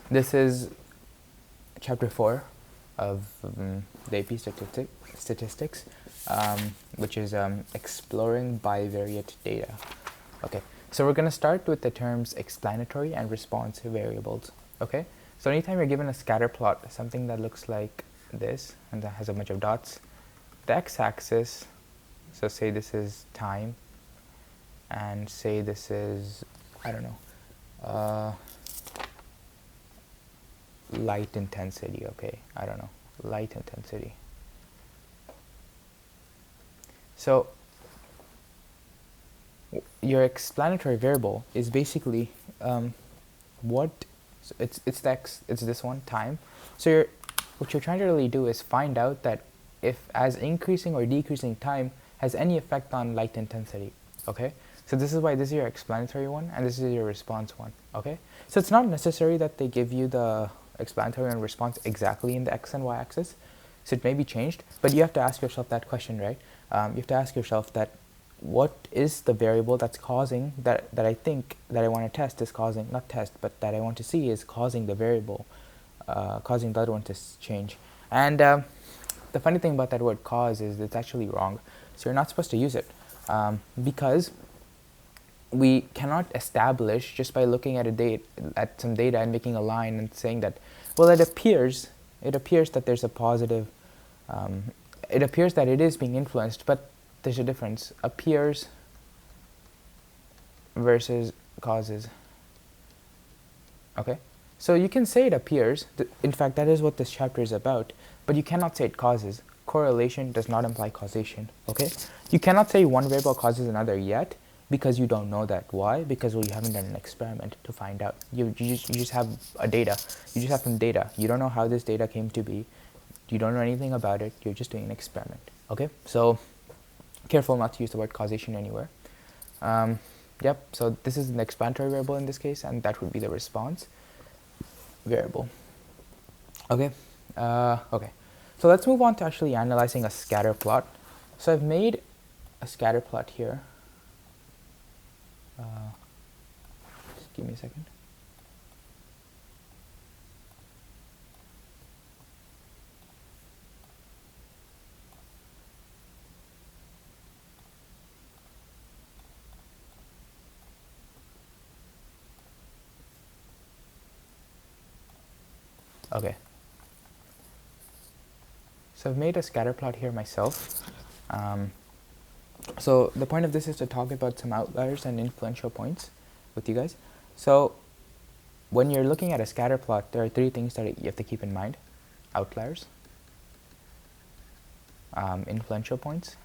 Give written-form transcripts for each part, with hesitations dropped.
This is chapter 4 of the AP statistics, which is exploring bivariate data. Okay, so we're going to start with the terms explanatory and response variables. Okay, so anytime you're given a scatter plot, something that looks like this and that has a bunch of dots, the x-axis, so say this is time, and say this is, I don't know, light intensity. Okay, I don't know, light intensity. So your explanatory variable is basically what so it's the x, it's this one, time. So what you're trying to really do is find out that if as increasing or decreasing time has any effect on light intensity. Okay, so this is why this is your explanatory one and this is your response one. Okay, so it's not necessary that they give you the explanatory and response exactly in the x and y axis, so it may be changed, but you have to ask yourself that question, right? You have to ask yourself that what is the variable that's causing that I think that I want to test is causing, not test, but that I want to see is causing the variable, causing the other one to change. And the funny thing about that word cause is it's actually wrong. So you're not supposed to use it because we cannot establish just by looking at at some data and making a line and saying that, well, it appears that there's a positive, it appears that it is being influenced, but there's a difference. Appears versus causes. Okay, so you can say it appears. In fact, that is what this chapter is about, but you cannot say it causes. Correlation does not imply causation. Okay, you cannot say one variable causes another yet because you don't know that. Why? Because, well, you haven't done an experiment to find out. You just have a data. You just have some data. You don't know how this data came to be. You don't know anything about it. You're just doing an experiment. Okay, so careful not to use the word causation anywhere. Yep, so this is an explanatory variable in this case, and that would be the response variable. Okay, okay. So let's move on to actually analyzing a scatter plot. So I've made a scatter plot here. Just give me a second. Okay. So I've made a scatter plot here myself. So the point of this is to talk about some outliers and influential points with you guys. So when you're looking at a scatter plot, there are three things that you have to keep in mind: outliers, influential points,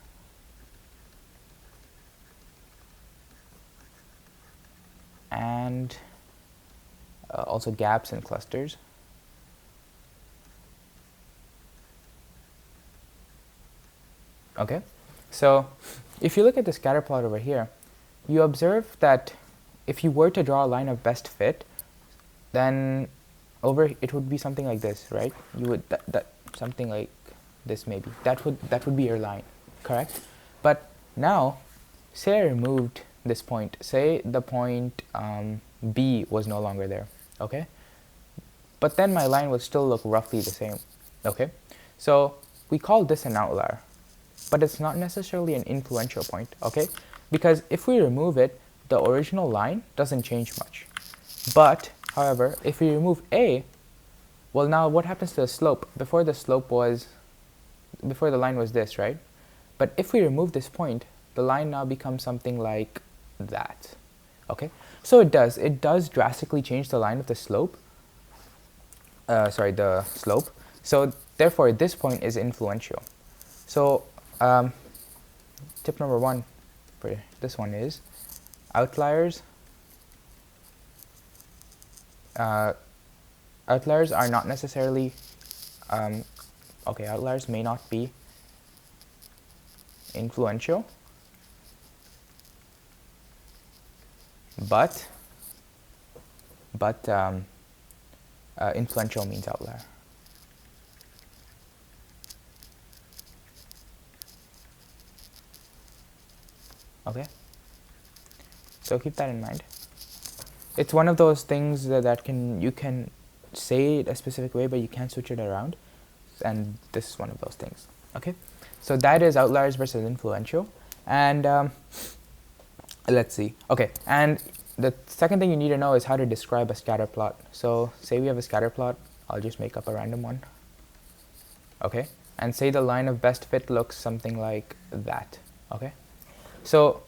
and also gaps and clusters. Okay, so if you look at the scatter plot over here, you observe that if you were to draw a line of best fit, then it would be something like this, right? You would that something like this maybe. That would be your line, correct? But now, say I removed this point. Say the point B was no longer there. Okay, but then my line would still look roughly the same. Okay, so we call this an outlier, but it's not necessarily an influential point. Okay, because if we remove it, the original line doesn't change much. But however, if we remove A, well, now what happens to the slope? Before the line was this, right? But if we remove this point, the line now becomes something like that. Okay, so it does drastically change the line of the slope. The slope. So therefore, this point is influential. So tip number one for this one is outliers. Outliers are not necessarily okay. Outliers may not be influential, but influential means outlier. Okay, so keep that in mind. It's one of those things that you can say it a specific way, but you can't switch it around. And this is one of those things. Okay, so that is outliers versus influential. And let's see. Okay, and the second thing you need to know is how to describe a scatter plot. So say we have a scatter plot. I'll just make up a random one. Okay, and say the line of best fit looks something like that. Okay, so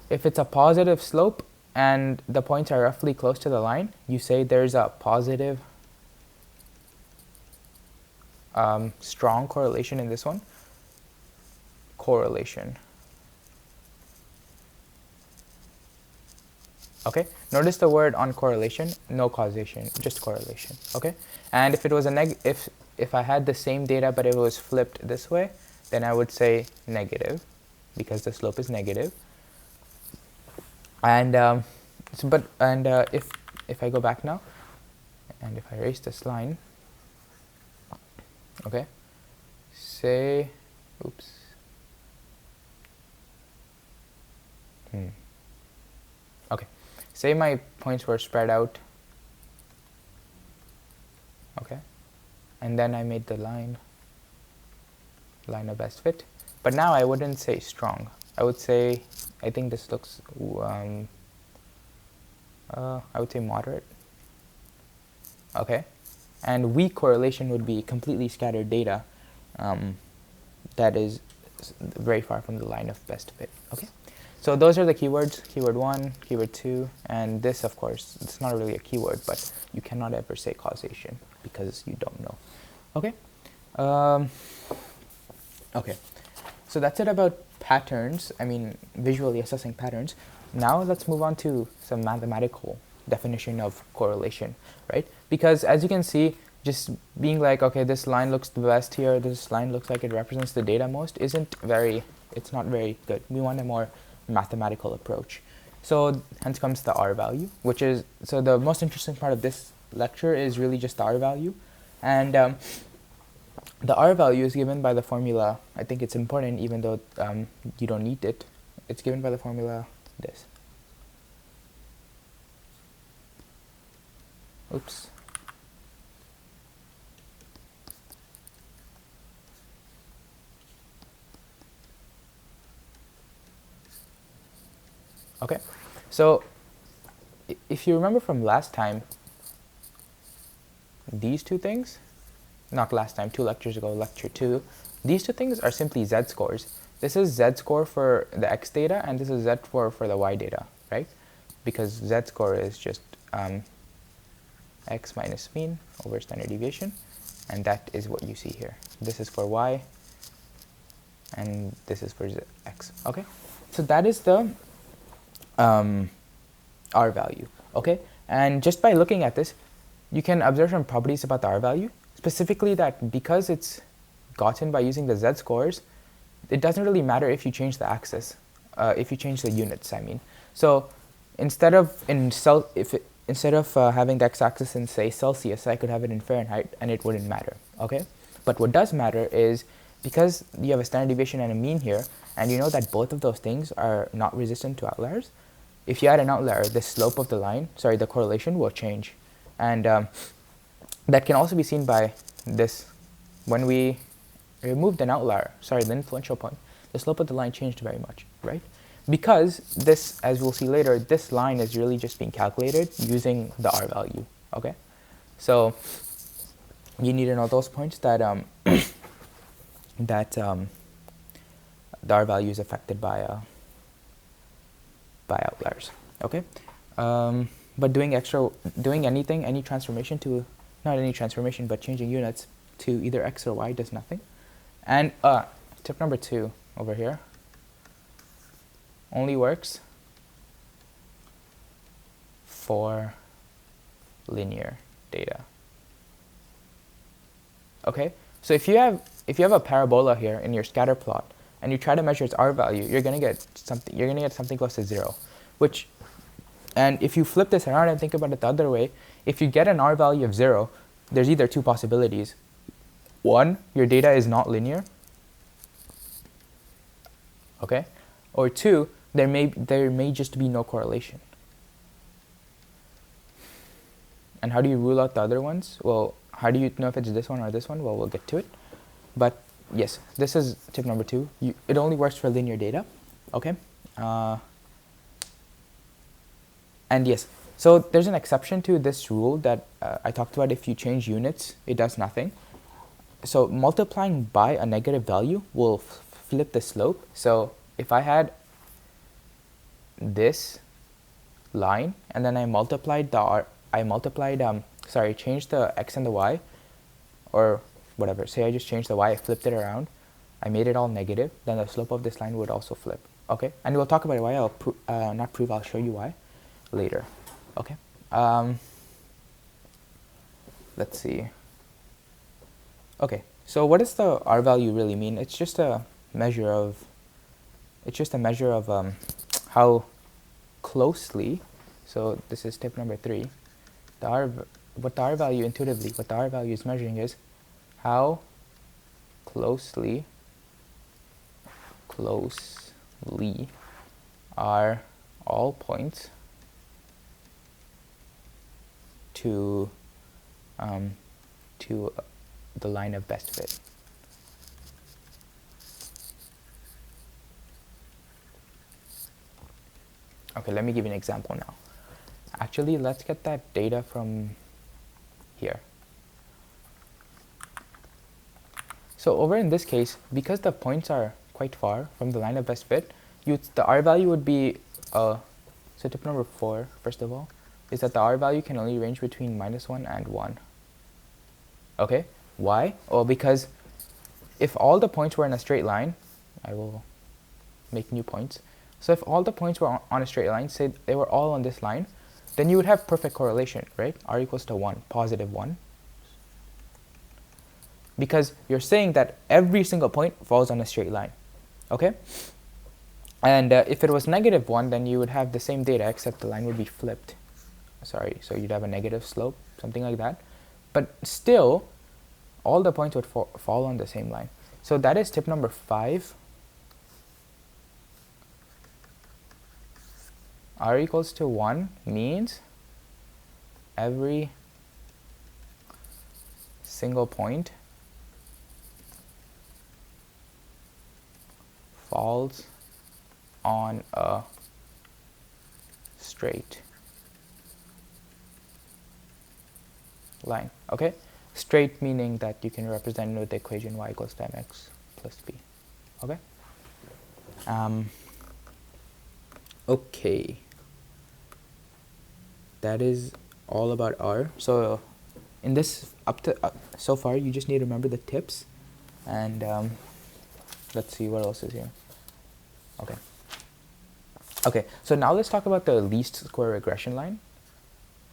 if it's a positive slope and the points are roughly close to the line, you say there's a positive strong correlation in this one. Correlation. Okay, notice the word on correlation, no causation, just correlation. Okay, and if it was a if I had the same data but it was flipped this way, then I would say negative, because the slope is negative. And if I go back now, and if I erase this line, okay, say, oops, okay, say my points were spread out, okay, and then I made the line of best fit, but now I wouldn't say strong. I would say, I think this looks, I would say moderate. Okay, and weak correlation would be completely scattered data that is very far from the line of best fit. Okay, so those are the keywords, keyword 1, keyword 2, and this, of course, it's not really a keyword, but you cannot ever say causation because you don't know. Okay, okay, so that's it about patterns, I mean visually assessing patterns. Now let's move on to some mathematical definition of correlation, right? Because as you can see, just being like, okay, this line looks the best here, this line looks like it represents the data most, it's not very good. We want a more mathematical approach. So hence comes the R value, which is, so the most interesting part of this lecture is really just the R value. And the R value is given by the formula, I think it's important even though you don't need it. It's given by the formula this. Oops. Okay, so if you remember from last time, these two things, not last time, 2 lectures ago, lecture 2, these two things are simply z-scores. This is z-score for the x data, and this is z-score for the y data, right? Because z-score is just x minus mean over standard deviation, and that is what you see here. This is for y, and this is for x, okay? So that is the R value, okay? And just by looking at this, you can observe some properties about the R value, specifically that because it's gotten by using the z-scores, it doesn't really matter if you change the axis, if you change the units, I mean. So instead of having the x-axis in, say, Celsius, I could have it in Fahrenheit, and it wouldn't matter, okay? But what does matter is, because you have a standard deviation and a mean here, and you know that both of those things are not resistant to outliers, if you add an outlier, the slope of the line, sorry, the correlation will change. And that can also be seen by this. When we removed an outlier, sorry, the influential point, the slope of the line changed very much, right? Because this, as we'll see later, this line is really just being calculated using the R value, okay? So you need to know those points that the R value is affected by outliers, okay? But doing anything, any transformation to, not any transformation, but changing units to either x or y does nothing. And tip number 2 over here only works for linear data. Okay, so if you have a parabola here in your scatter plot and you try to measure its R value, you're gonna get something close to 0, which, and if you flip this around and think about it the other way, if you get an R value of 0, there's either 2 possibilities. 1, your data is not linear, okay, or 2, there may just be no correlation. And how do you rule out the other ones? Well, how do you know if it's this one or this one? Well, we'll get to it. But yes, this is tip number 2. It only works for linear data. Okay. And yes, so there's an exception to this rule that I talked about. If you change units, it does nothing. So multiplying by a negative value will flip the slope. So if I had this line and then I multiplied changed the x and the y, or whatever. Say I just changed the y, I flipped it around, I made it all negative, then the slope of this line would also flip. Okay, and we'll talk about why. I'll show you why later. Okay. Let's see. Okay, so what does the R value really mean? It's just a measure of how closely. So this is tip number 3. What the R value is measuring is how closely are all points to the line of best fit. Okay, let me give you an example now. Actually, let's get that data from here. So over in this case, because the points are quite far from the line of best fit, the R value would be, so tip number 4, first of all, is that the R value can only range between -1 and 1. Okay, why? Oh, because if all the points were in a straight line, I will make new points. So if all the points were on a straight line, say they were all on this line, then you would have perfect correlation, right? R equals to 1, positive 1. Because you're saying that every single point falls on a straight line, okay? And if it was -1, then you would have the same data, except the line would be flipped. Sorry, so you'd have a negative slope, something like that. But still, all the points would fall on the same line. So that is tip number 5. R equals to 1 means every single point falls on a straight line. Okay, straight meaning that you can represent it with the equation y equals to mx plus b. Okay. Okay, that is all about R. So in this so far, you just need to remember the tips, and let's see what else is here. Okay. Okay, so now let's talk about the least square regression line.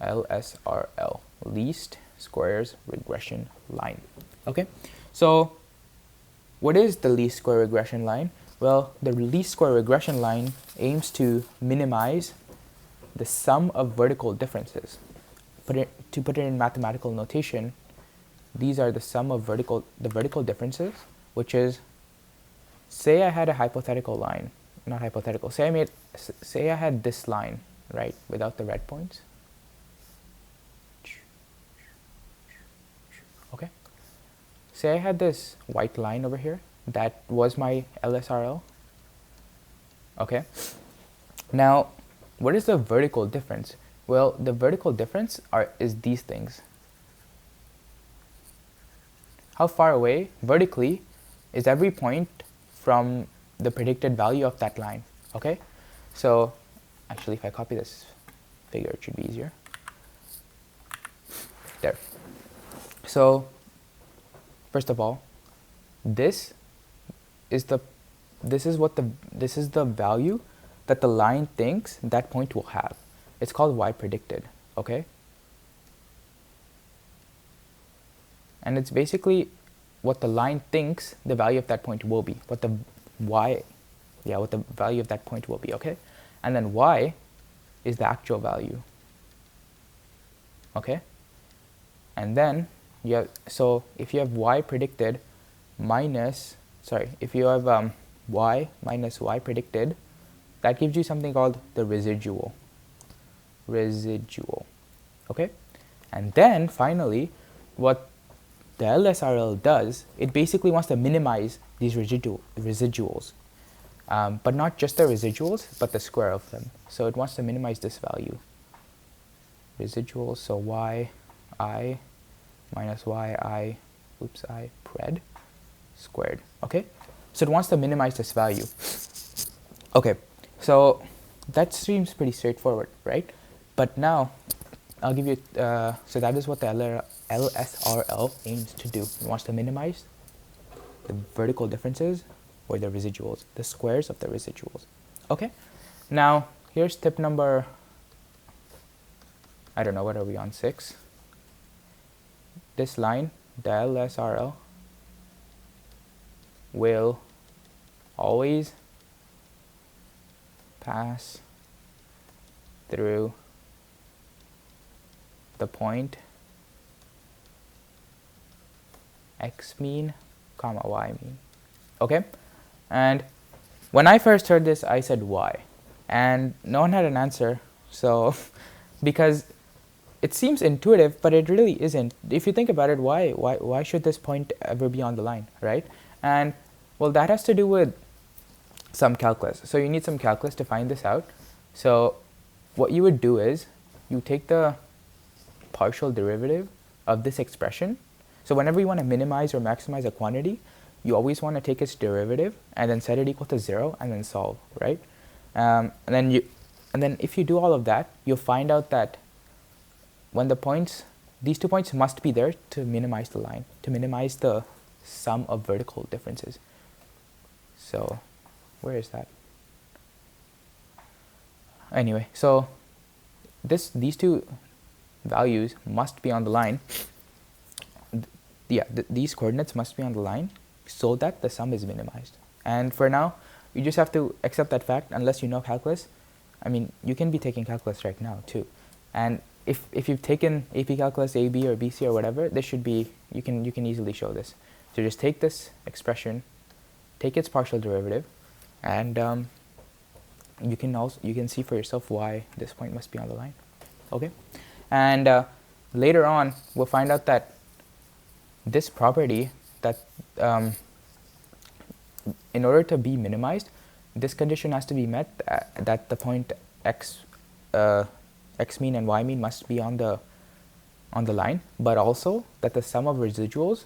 LSRL, least squares regression line. Okay, so what is the least square regression line? Well, the least square regression line aims to minimize the sum of vertical differences. To put it in mathematical notation, these are the sum of the vertical differences, which is, say I had a hypothetical line, not hypothetical, say I had this line, right, without the red points. Okay, say I had this white line over here, that was my LSRL. Okay, now what is the vertical difference? Well, the vertical difference is these things. How far away vertically is every point from the predicted value of that line? Okay, so actually if I copy this figure, it should be easier. There. So first of all, this is the value that the line thinks that point will have. It's called y predicted, okay? And it's basically what the line thinks the value of that point will be, what the value of that point will be, okay? And then y is the actual value, okay? And then so if you have y predicted if you have y minus y predicted, that gives you something called the residual, okay? And then finally, what the LSRL does, it basically wants to minimize these residuals, but not just the residuals, but the square of them. So it wants to minimize this value, residuals, so yi minus yi, I pred squared, okay? So it wants to minimize this value. Okay, so that seems pretty straightforward, right? But now, I'll give you, so that is what the LSRL aims to do. It wants to minimize the vertical differences or the residuals, the squares of the residuals. Okay, now here's tip number, I don't know, what are we on, 6? This line, the LSRL, will always pass through the point x mean comma y mean. Okay, and when I first heard this, I said why, and no one had an answer. So because it seems intuitive, but it really isn't. If you think about it, why should this point ever be on the line, right? And well, that has to do with some calculus. So you need some calculus to find this out. So what you would do is you take the partial derivative of this expression. So whenever you want to minimize or maximize a quantity, you always want to take its derivative and then set it equal to 0 and then solve, right? And then if you do all of that, you'll find out that when the points, these 2 points must be there to minimize the line, to minimize the sum of vertical differences. So where is that? Anyway, so these two values must be on the line. These coordinates must be on the line so that the sum is minimized. And for now, you just have to accept that fact unless you know calculus. I mean, you can be taking calculus right now too. And if you've taken AP Calculus AB or BC or whatever, this should be, you can easily show this. So just take this expression, take its partial derivative, and you can see for yourself why this point must be on the line. Okay, and later on we'll find out that this property, that in order to be minimized, this condition has to be met, that the point x mean and y mean must be on the line, but also that the sum of residuals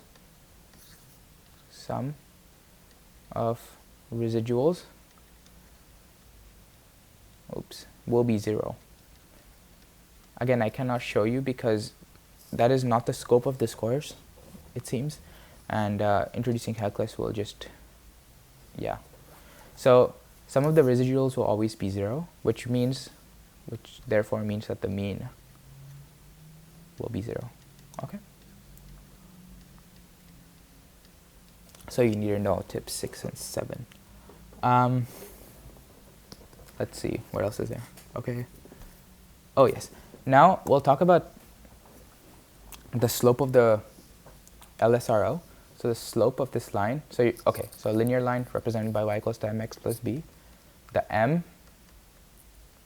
will be 0. Again, I cannot show you because that is not the scope of this course, it seems, and introducing calculus will just, yeah. So some of the residuals will always be 0, which therefore means that the mean will be 0. Okay. So you need to know tips 6 and 7. Let's see, what else is there? Okay. Oh yes. Now we'll talk about the slope of the LSRO. So the slope of this line. So so a linear line represented by y equals to mx plus b. The m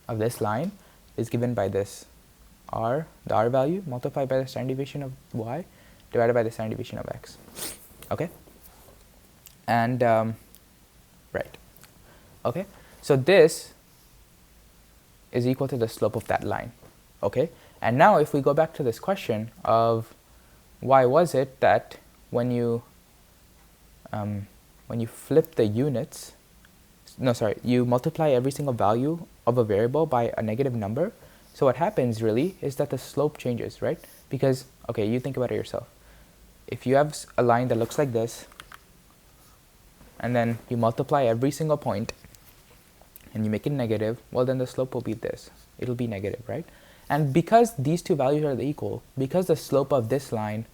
of this line is given by this r, the r value, multiplied by the standard deviation of y divided by the standard deviation of x. Okay. And right. Okay. So this is equal to the slope of that line. Okay. And now if we go back to this question of why was it that when you flip the units, you multiply every single value of a variable by a negative number. So what happens really is that the slope changes, right? Because, okay, you think about it yourself. If you have a line that looks like this, and then you multiply every single point, and you make it negative, well then the slope will be this. It'll be negative, right? And because these two values are equal, because the slope of this line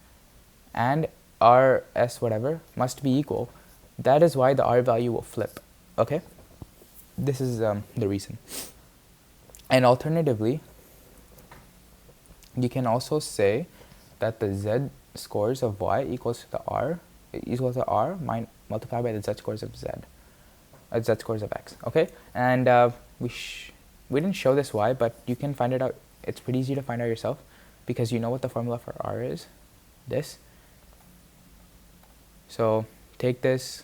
and rs whatever must be equal, that is why the r value will flip. Okay, this is the reason. And alternatively, you can also say that the z scores of y equals to r multiplied by the z scores of z scores of x. Okay, and we didn't show this why, but you can find it out. It's pretty easy to find out yourself, because you know what the formula for r is, this. So take this,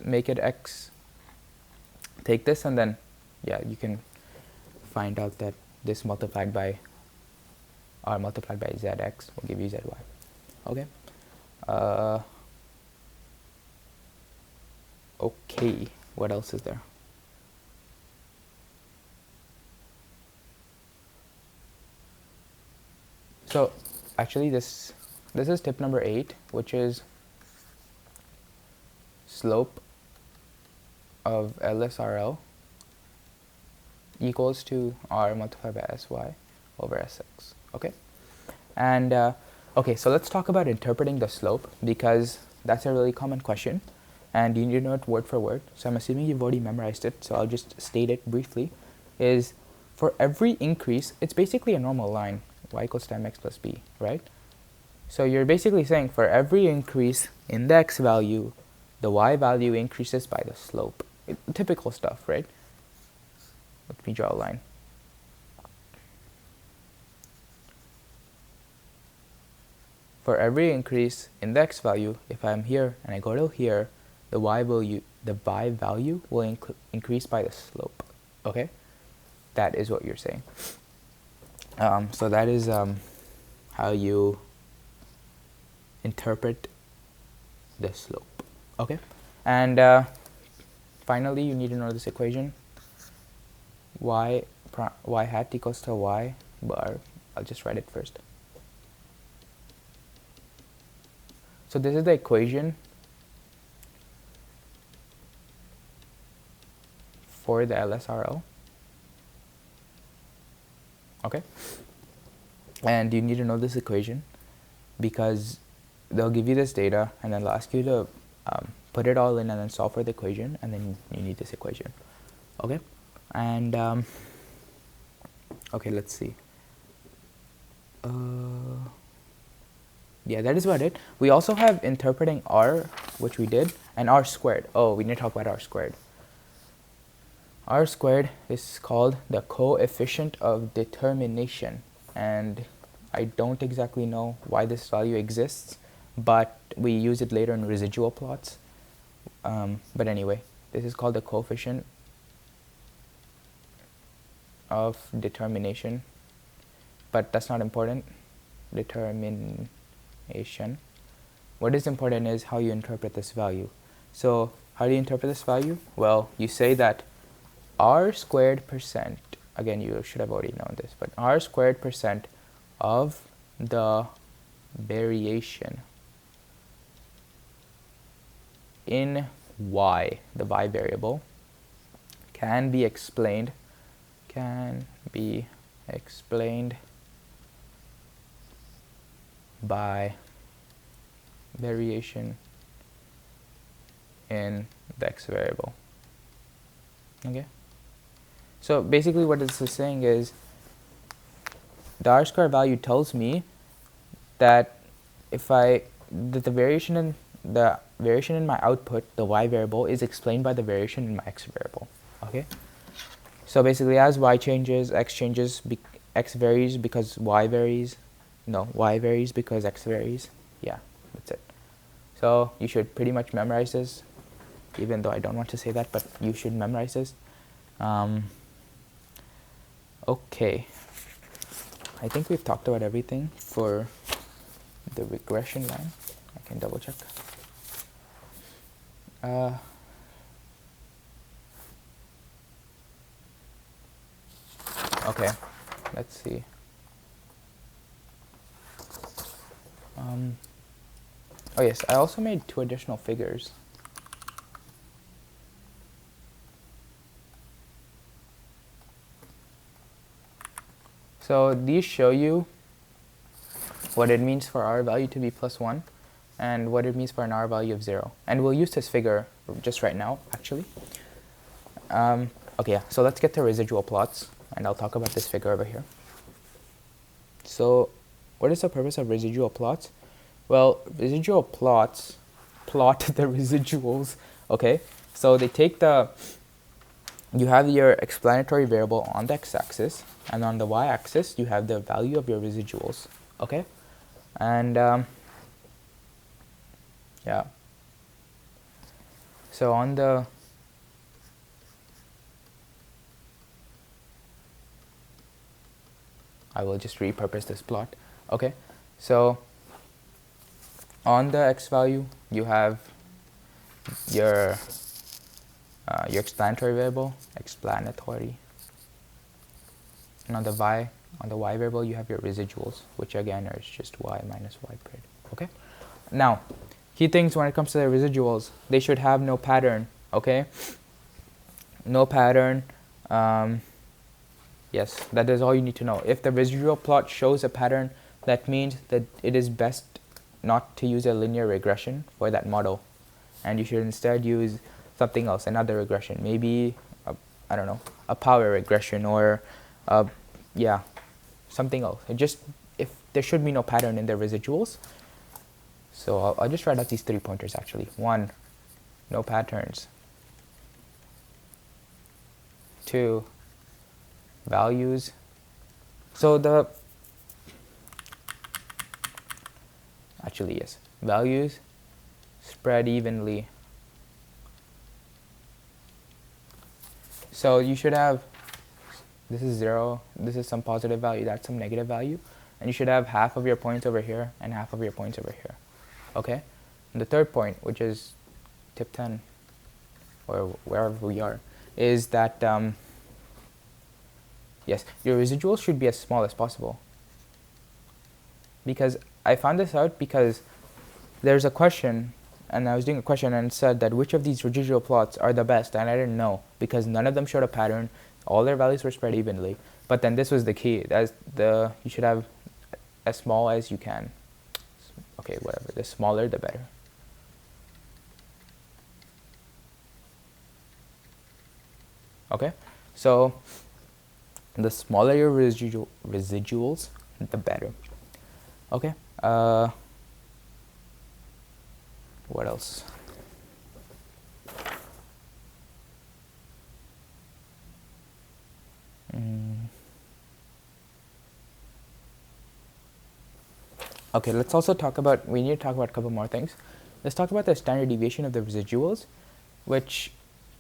make it x, take this, and then yeah, you can find out that this multiplied by r multiplied by zx will give you zy. Okay. Okay, what else is there? So actually this is tip number 8, which is slope of LSRL equals to r multiplied by sy over sx. Okay, and okay, so let's talk about interpreting the slope, because that's a really common question and you need to know it word for word. So I'm assuming you've already memorized it, so I'll just state it briefly. Is for every increase, it's basically a normal line, y equals to mx plus b, right? So you're basically saying for every increase in the x value, the y value increases by the slope. Typical stuff, right? Let me draw a line. For every increase in the x value, if I'm here and I go to here, the y value will increase by the slope. Okay, that is what you're saying. So that is how you interpret the slope. Okay, and finally, you need to know this equation: y hat equals to y bar. I'll just write it first. So this is the equation for the LSRL. Okay, and you need to know this equation because they'll give you this data and then they'll ask you to put it all in and then solve for the equation, and then you need this equation. Okay, and okay, let's see. Yeah, that is about it. We also have interpreting r, which we did, and r squared. Oh, we need to talk about r squared. R squared is called the coefficient of determination, and I don't exactly know why this value exists, but we use it later in residual plots. But anyway, this is called the coefficient of determination, but that's not important. Determination. What is important is how you interpret this value. So how do you interpret this value? Well, you say that r squared percent, again you should have already known this, but r squared percent of the variation in y, the y variable, can be explained by variation in the x variable. Okay, so basically what this is saying is the r square value tells me that the variation in my output, the y variable, is explained by the variation in my x variable. Okay, so basically as y changes, x changes, x varies because y varies. No, y varies because x varies. Yeah, that's it. So you should pretty much memorize this, even though I don't want to say that, but you should memorize this. Okay, I think we've talked about everything for the regression line. I can double check. Okay, let's see. Oh yes, I also made 2 additional figures. So these show you what it means for r value to be +1 and what it means for an r value of 0. And we'll use this figure just right now, actually. Okay, yeah, so let's get to residual plots, and I'll talk about this figure over here. So what is the purpose of residual plots? Well, residual plots plot the residuals, okay? So they take you have your explanatory variable on the x-axis, and on the y-axis you have the value of your residuals, Okay, and yeah, so on the I will just repurpose this plot. Okay, so on the x value you have your explanatory variable, and on the y variable you have your residuals, which again are just y minus y paired. Okay, now key things when it comes to the residuals, they should have no pattern. Okay, no pattern. Yes, that is all you need to know. If the residual plot shows a pattern, that means that it is best not to use a linear regression for that model, and you should instead use something else, another regression, maybe I don't know, a power regression, or yeah, something else. And just if there should be no pattern in the residuals. So I'll just write out these 3 pointers actually. 1, no patterns. 2, values. So values spread evenly. So you should have, this is 0, this is some positive value, that's some negative value, and you should have half of your points over here and half of your points over here. Okay, and the third point, which is tip 10, or wherever we are, is that yes, your residuals should be as small as possible. Because I found this out because there's a question, and I was doing a question and it said that which of these residual plots are the best, and I didn't know because none of them showed a pattern. All their values were spread evenly. But then this was the key. You should have as small as you can. Okay, whatever. The smaller, the better. Okay, so the smaller your residuals, the better. Okay. What else? Okay, let's also talk about, we need to talk about a couple more things. Let's talk about the standard deviation of the residuals, which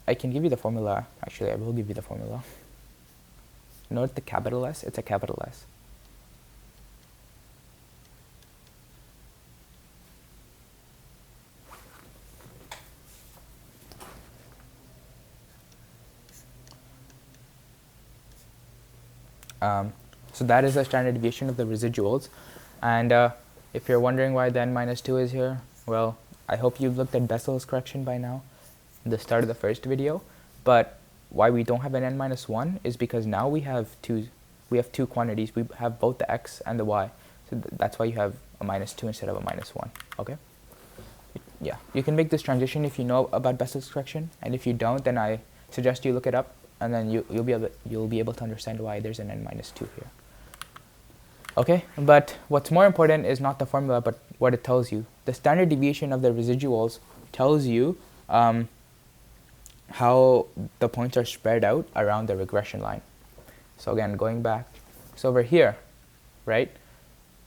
I can give you the formula. Actually, I will give you the formula. Note the capital S, it's a capital S. So that is the standard deviation of the residuals. And if you're wondering why the n minus 2 is here, well, I hope you've looked at Bessel's correction by now, the start of the first video. But why we don't have an n minus 1 is because now we have two quantities. We have both the x and the y. So that's why you have a minus 2 instead of a minus 1. Okay? Yeah, you can make this transition if you know about Bessel's correction, and if you don't, then I suggest you look it up, and then you'll be able to understand why there's an n minus 2 here. Okay, but what's more important is not the formula, but what it tells you. The standard deviation of the residuals tells you how the points are spread out around the regression line. So again, going back, so over here, right,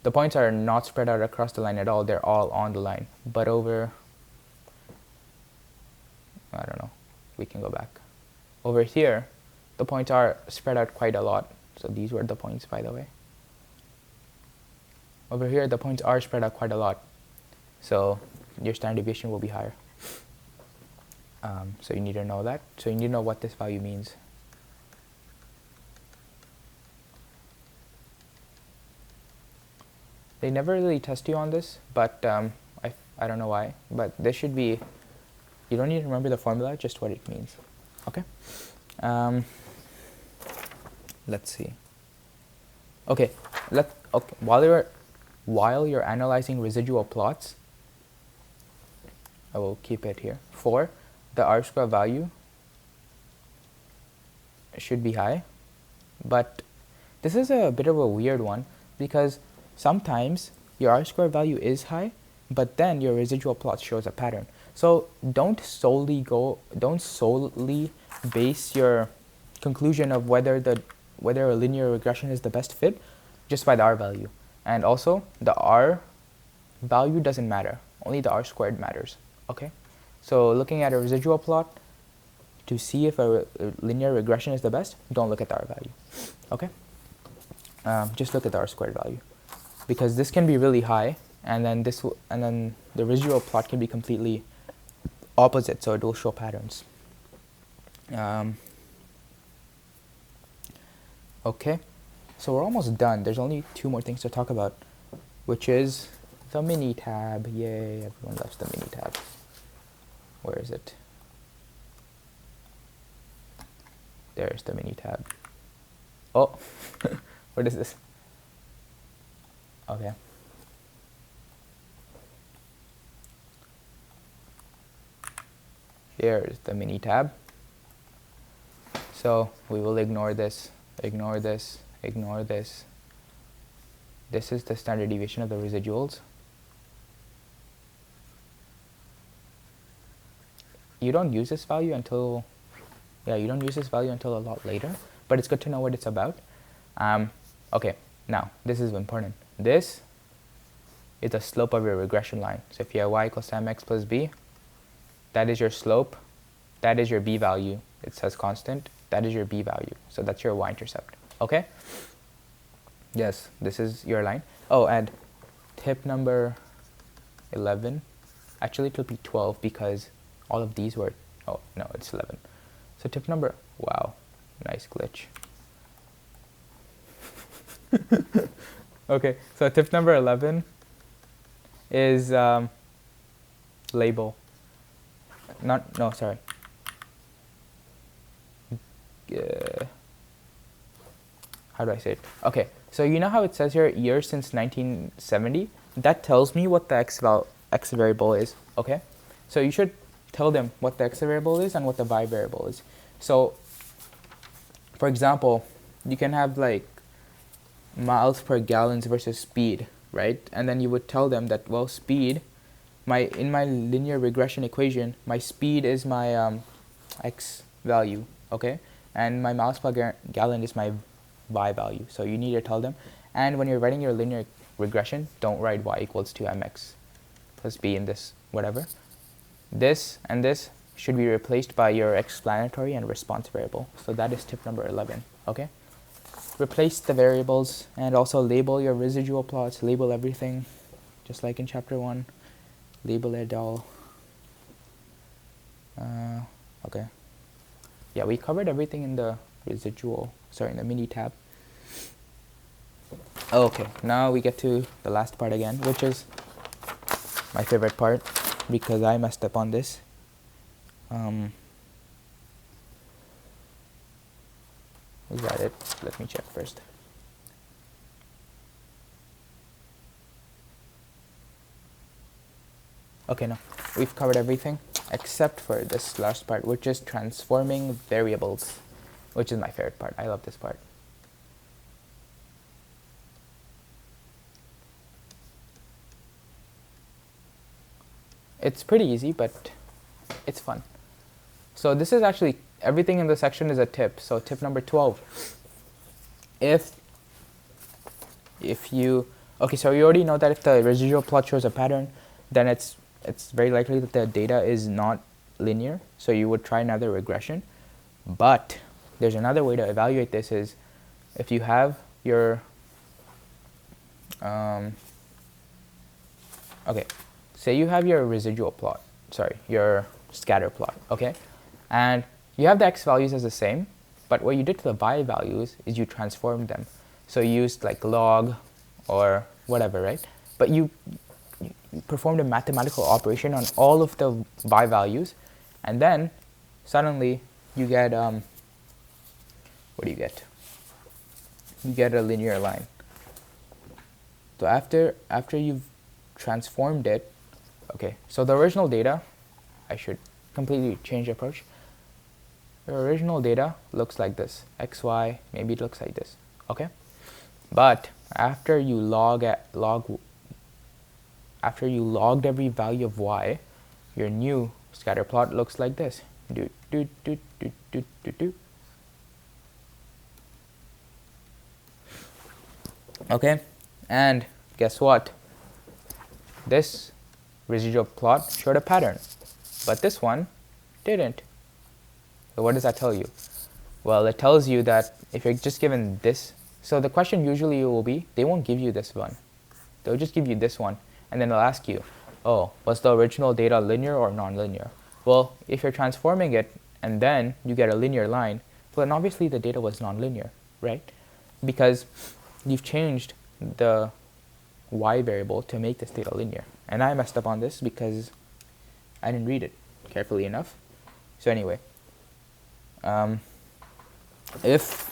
the points are not spread out across the line at all, they're all on the line. But over, I don't know, we can go back. Over here, the points are spread out quite a lot. So these were the points, by the way. Over here, the points are spread out quite a lot. So your standard deviation will be higher. So you need to know that. So you need to know what this value means. They never really test you on this, but I don't know why. But this should be, you don't need to remember the formula, just what it means. Okay? Let's see. Okay, while you're analyzing residual plots, I will keep it here. For the R-square value should be high, but this is a bit of a weird one because sometimes your R-square value is high, but then your residual plot shows a pattern. So don't solely base your conclusion of whether a linear regression is the best fit just by the R value. And also the r value doesn't matter, only the r squared matters. Okay, so looking at a residual plot to see if a linear regression is the best, don't look at the r value. Okay, just look at the r squared value, because this can be really high, and then the residual plot can be completely opposite, so it will show patterns. Okay, so we're almost done. There's only 2 more things to talk about, which is the mini tab. Yay, everyone loves the mini tab. Where is it? There's the mini tab. Oh, what is this? Okay. Here's the mini tab. So we will ignore this, ignore this, ignore this. This is the standard deviation of the residuals. You don't use this value until, you don't use this value until a lot later, but it's good to know what it's about. Okay, now this is important. This is the slope of your regression line. So if you have y equals mx plus b, that is your slope, that is your b value. It says constant, that is your b value. So that's your y-intercept, okay? Yes, this is your line. Oh, and tip number 11, actually it will be 12 because all of these were, oh no, it's 11. So tip number, wow, nice glitch. Okay, so tip number 11 is label. Sorry. How do I say it? Okay, so you know how it says here years since 1970? That tells me what the x variable is, okay? So you should tell them what the x variable is and what the y variable is. So, for example, you can have like miles per gallons versus speed, right? And then you would tell them that, well, speed, in my linear regression equation, my speed is my x value, okay? And my miles per gallon is my y value. So you need to tell them. And when you're writing your linear regression, don't write y equals to mx plus b in this, whatever. This and this should be replaced by your explanatory and response variable. So that is tip number 11, okay? Replace the variables and also label your residual plots, label everything, just like in chapter 1. Label it all. Okay. Yeah, we covered everything in the in the mini tab. Okay, now we get to the last part again, which is my favorite part because I messed up on this. Is that it? Let me check first. Okay, no, we've covered everything except for this last part, which is transforming variables, which is my favorite part. I love this part. It's pretty easy, but it's fun. So this is actually, everything in this section is a tip. So tip number 12. If you, okay, so you already know that if the residual plot shows a pattern, then it's very likely that the data is not linear. So you would try another regression. But there's another way to evaluate this is if you have your, okay, say you have your residual plot, your scatter plot, okay? And you have the x values as the same, but what you did to the y values is you transformed them. So you used like log or whatever, right? But you performed a mathematical operation on all of the y values, and then suddenly you get, what do you get? You get a linear line. So after you've transformed it, okay, so the original data, I should completely change the approach. The original data looks like this, x, y, maybe it looks like this, okay? But after you after you logged every value of y, your new scatter plot looks like this. Okay, and guess what? This residual plot showed a pattern, but this one didn't. So what does that tell you? Well, it tells you that if you're just given this, so the question usually will be, they won't give you this one. They'll just give you this one, and then they'll ask you, oh, was the original data linear or non-linear? Well, if you're transforming it and then you get a linear line, well, then obviously the data was non-linear, right? Because you've changed the y variable to make this data linear. And I messed up on this because I didn't read it carefully enough. So anyway, if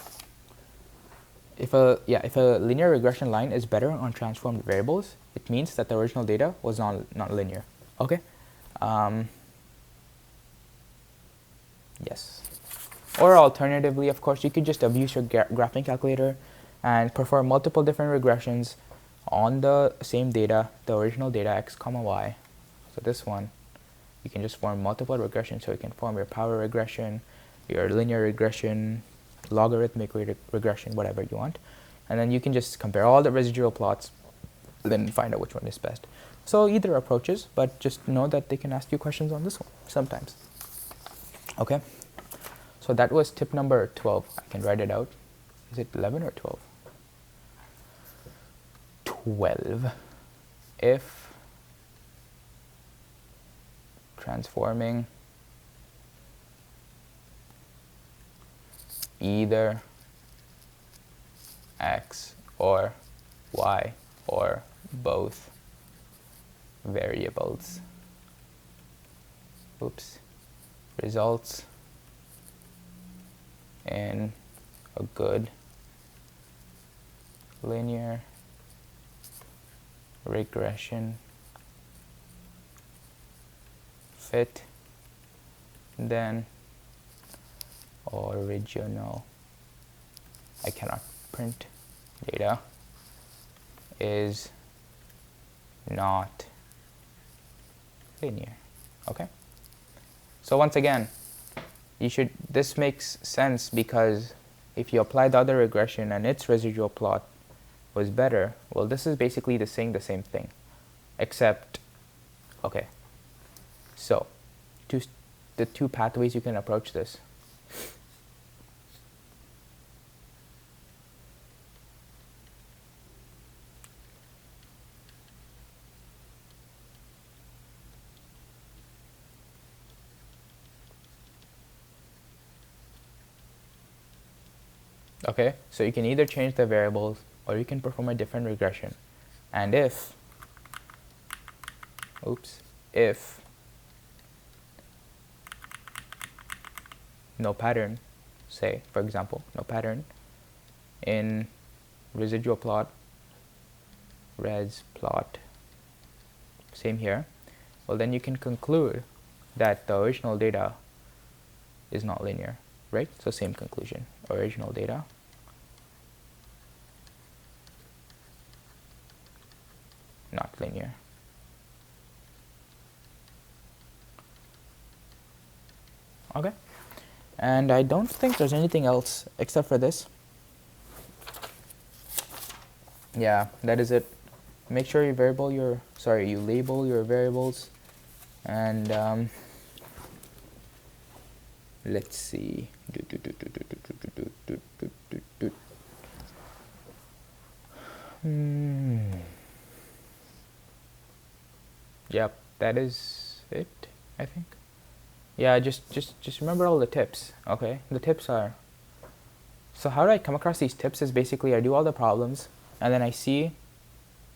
a linear regression line is better on transformed variables, it means that the original data was not linear. Okay. Yes. Or alternatively, of course, you could just abuse your graphing calculator and perform multiple different regressions on the same data, the original data x comma y. So this one, you can just form multiple regressions. So you can form your power regression, your linear regression, logarithmic regression, whatever you want. And then you can just compare all the residual plots, then find out which one is best. So either approaches, but just know that they can ask you questions on this one sometimes. Okay. So that was tip number 12. I can write it out. Is it 11 or 12? 12. If transforming either x or y or both variables, results in a good linear regression fit, then original, I cannot print, data is not linear. Okay. So once again, this makes sense because if you apply the other regression and its residual plot was better, well, this is basically saying the same thing, except, okay, so the two pathways you can approach this. Okay, so you can either change the variables or you can perform a different regression. And if no pattern, say, for example, no pattern in residual plot, res plot, same here, well, then you can conclude that the original data is not linear, right? So same conclusion, original data not linear. Okay, and I don't think there's anything else except for this. Yeah, that is it. Make sure you label your variables, and let's see. Yep, that is it, I think. Yeah, just remember all the tips, okay? The tips are, so how do I come across these tips is basically I do all the problems and then I see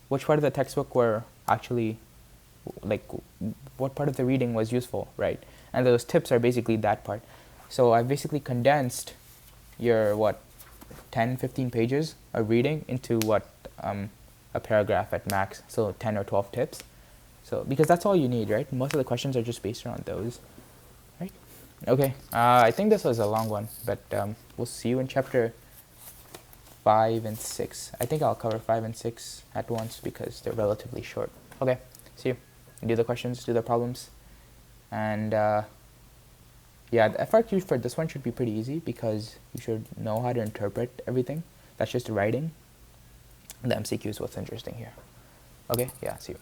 which part of the textbook were actually, like, what part of the reading was useful, right? And those tips are basically that part. So I basically condensed your, 10, 15 pages of reading into a paragraph at max, so 10 or 12 tips. So, because that's all you need, right? Most of the questions are just based around those, right? Okay, I think this was a long one, but we'll see you in chapter 5 and 6. I think I'll cover 5 and 6 at once because they're relatively short. Okay, see you. Do the questions, do the problems. And yeah, the FRQ for this one should be pretty easy because you should know how to interpret everything. That's just writing. The MCQ is what's interesting here. Okay, yeah, see you.